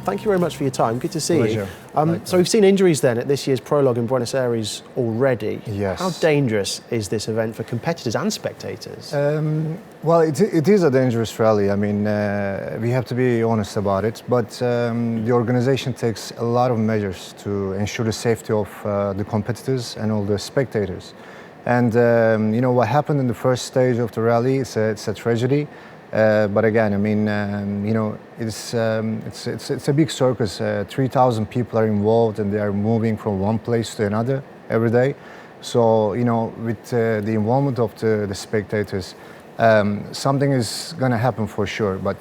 thank you very much for your time. Good to see Pleasure. you. So we've seen injuries then at this year's prologue in Buenos Aires already. Yes. How dangerous is this event for competitors and spectators? Well, it is a dangerous rally. I mean, we have to be honest about it. But the organization takes a lot of measures to ensure the safety of the competitors and all the spectators. And you know what happened in the first stage of the rally? It's a tragedy. But again, I mean, you know, it's a big circus. 3,000 people are involved, and they are moving from one place to another every day. So you know, with the involvement of the spectators, something is going to happen for sure. But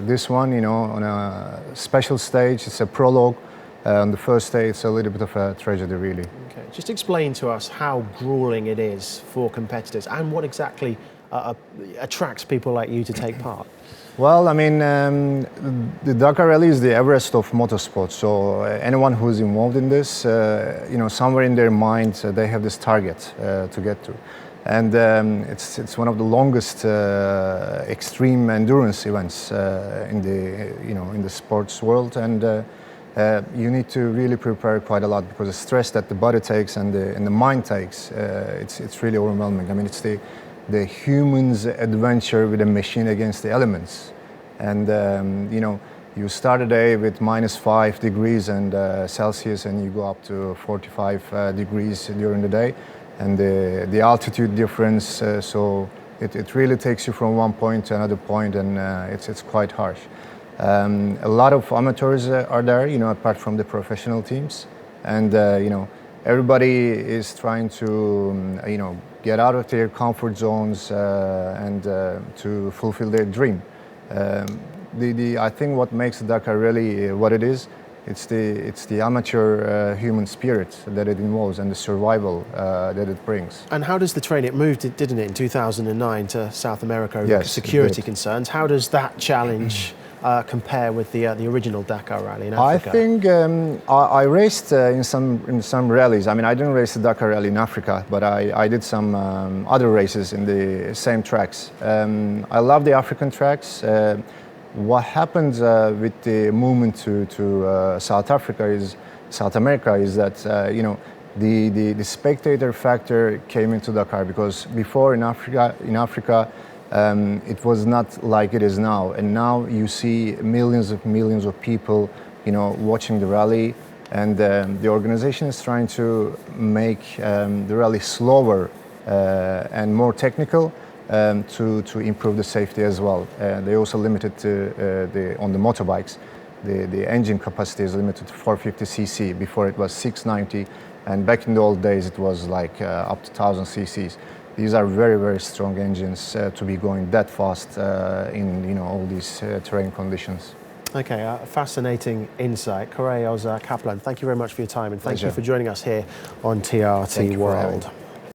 this one, you know, on a special stage, it's a prologue. On the first day, it's a little bit of a tragedy, really. Okay. Just explain to us how grueling it is for competitors and what exactly attracts people like you to take part. Well, I mean, the Dakar Rally is the Everest of motorsport. So anyone who's involved in this, you know, somewhere in their mind, they have this target to get to. And it's one of the longest extreme endurance events in the sports world. And you need to really prepare quite a lot, because the stress that the body takes and the mind takes, it's really overwhelming. I mean, it's the human's adventure with a machine against the elements. And you know, you start a day with -5 degrees and Celsius, and you go up to 45 degrees during the day, and the altitude difference. So it really takes you from one point to another point, and it's quite harsh. A lot of amateurs are there, you know, apart from the professional teams, and you know, everybody is trying to you know, get out of their comfort zones and to fulfill their dream. I think what makes the Dakar Rally what it is, it's the amateur human spirit that it involves and the survival that it brings. And how does the train, it moved, didn't it, in 2009 to South America over Yes, security concerns. How does that challenge compare with the original Dakar Rally in Africa? I think I raced in some rallies. I mean, I didn't race the Dakar Rally in Africa, but I did some other races in the same tracks. I love the African tracks. What happened with the movement to South America is that you know, the spectator factor came into Dakar, because before in Africa. It was not like it is now, and now you see millions of people, you know, watching the rally, and the organization is trying to make the rally slower and more technical to improve the safety as well. They also limited on the motorbikes. The engine capacity is limited to 450 cc. Before it was 690, and back in the old days it was like up to 1000 cc's. These are very strong engines to be going that fast in, you know, all these terrain conditions. Okay, fascinating insight. Koray Ozkaplan, thank you very much for your time, and thank you for joining us here on TRT World.